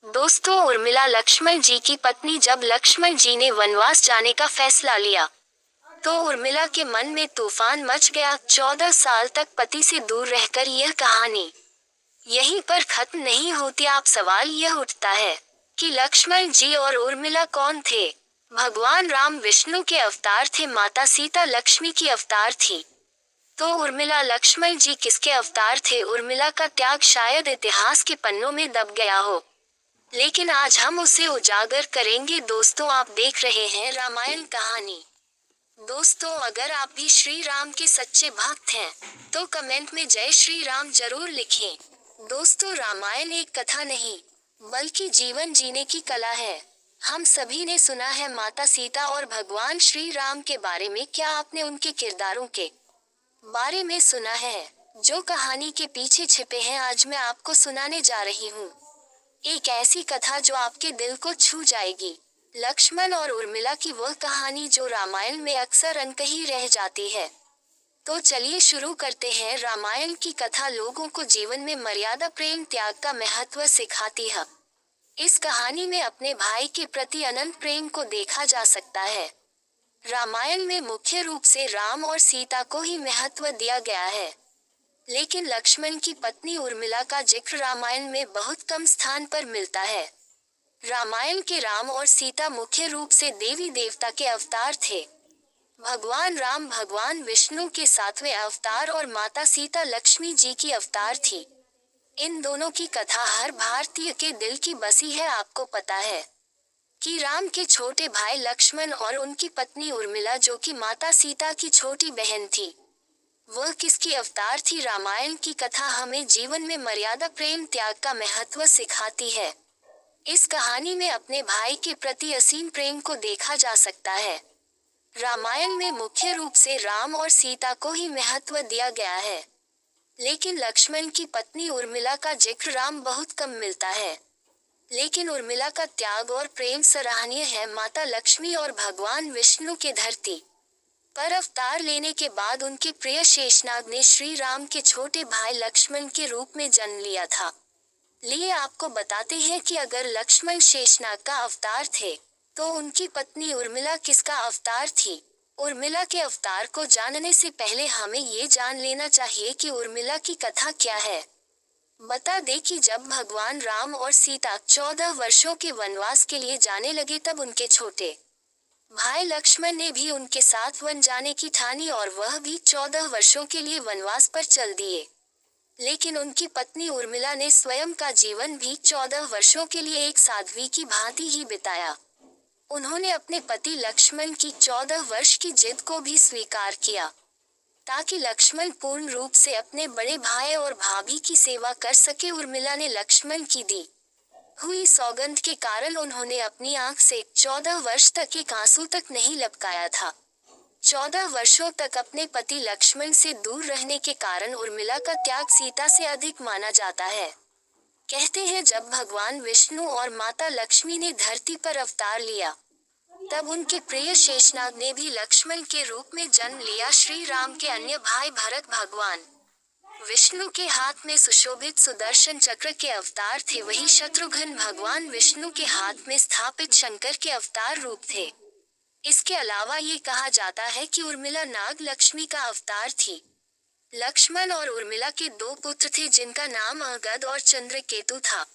दोस्तों, उर्मिला लक्ष्मण जी की पत्नी। जब लक्ष्मण जी ने वनवास जाने का फैसला लिया तो उर्मिला के मन में तूफान मच गया। 14 साल तक पति से दूर रहकर यह कहानी यहीं पर खत्म नहीं होती। आप सवाल यह उठता है कि लक्ष्मण जी और उर्मिला कौन थे। भगवान राम विष्णु के अवतार थे, माता सीता लक्ष्मी की अवतार थी। तो उर्मिला लक्ष्मण जी किसके अवतार थे? उर्मिला का त्याग शायद इतिहास के पन्नों में दब गया हो, लेकिन आज हम उसे उजागर करेंगे। दोस्तों, आप देख रहे हैं रामायण कहानी। दोस्तों, अगर आप भी श्री राम के सच्चे भक्त हैं तो कमेंट में जय श्री राम जरूर लिखें। दोस्तों, रामायण एक कथा नहीं बल्कि जीवन जीने की कला है। हम सभी ने सुना है माता सीता और भगवान श्री राम के बारे में। क्या आपने उनके किरदारों के बारे में सुना है जो कहानी के पीछे छिपे हैं? आज मैं आपको सुनाने जा रही हूँ एक ऐसी कथा जो आपके दिल को छू जाएगी। लक्ष्मण और उर्मिला की वह कहानी जो रामायण में अक्सर अनकही रह जाती है। तो चलिए शुरू करते हैं। रामायण की कथा लोगों को जीवन में मर्यादा, प्रेम, त्याग का महत्व सिखाती है। इस कहानी में अपने भाई के प्रति अनंत प्रेम को देखा जा सकता है। रामायण में मुख्य रूप से राम और सीता को ही महत्व दिया गया है, लेकिन लक्ष्मण की पत्नी उर्मिला का जिक्र रामायण में बहुत कम स्थान पर मिलता है। रामायण के राम और सीता मुख्य रूप से देवी देवता के अवतार थे। भगवान राम भगवान विष्णु के 7वें अवतार और माता सीता लक्ष्मी जी की अवतार थी। इन दोनों की कथा हर भारतीय के दिल की बसी है। आपको पता है कि राम के छोटे भाई लक्ष्मण और उनकी पत्नी उर्मिला, जो कि माता सीता की छोटी बहन थी, वह किसकी अवतार थी? रामायण की कथा हमें जीवन में मर्यादा, प्रेम, त्याग का महत्व सिखाती है। इस कहानी में अपने भाई के प्रति असीम प्रेम को देखा जा सकता है। रामायण में मुख्य रूप से राम और सीता को ही महत्व दिया गया है, लेकिन लक्ष्मण की पत्नी उर्मिला का जिक्र राम बहुत कम मिलता है। लेकिन उर्मिला का त्याग और प्रेम सराहनीय है। माता लक्ष्मी और भगवान विष्णु के धरती पर अवतार लेने के बाद उनके प्रिय शेषनाग ने श्री राम के छोटे भाई लक्ष्मण के रूप में जन्म लिया था। लिए आपको बताते हैं कि अगर लक्ष्मण शेषनाग का अवतार थे तो उनकी पत्नी उर्मिला किसका अवतार थी? उर्मिला के अवतार को जानने से पहले हमें ये जान लेना चाहिए कि उर्मिला की कथा क्या है। बता दें कि जब भगवान राम और सीता 14 वर्षों के वनवास के लिए जाने लगे तब उनके छोटे भाई लक्ष्मण ने भी उनके साथ वन जाने की ठानी और वह भी 14 वर्षों के लिए वनवास पर चल दिए। लेकिन उनकी पत्नी उर्मिला ने स्वयं का जीवन भी 14 वर्षों के लिए एक साध्वी की भांति ही बिताया। उन्होंने अपने पति लक्ष्मण की 14 वर्ष की जिद को भी स्वीकार किया ताकि लक्ष्मण पूर्ण रूप से अपने बड़े भाई और भाभी की सेवा कर सके। उर्मिला ने लक्ष्मण की दी हुई सौगंध के कारण उन्होंने अपनी आंख से 14 वर्ष तक एक आंसू तक नहीं लपकाया था। 14 वर्षों तक अपने पति लक्ष्मण से दूर रहने के कारण उर्मिला का त्याग सीता से अधिक माना जाता है। कहते हैं जब भगवान विष्णु और माता लक्ष्मी ने धरती पर अवतार लिया तब उनके प्रिय शेषनाग ने भी लक्ष्मण के रूप में जन्म लिया। श्री राम के अन्य भाई भरत भगवान विष्णु के हाथ में सुशोभित सुदर्शन चक्र के अवतार थे, वही शत्रुघ्न भगवान विष्णु के हाथ में स्थापित शंकर के अवतार रूप थे। इसके अलावा ये कहा जाता है कि उर्मिला नाग लक्ष्मी का अवतार थी। लक्ष्मण और उर्मिला के 2 पुत्र थे जिनका नाम अंगद और चंद्रकेतु था।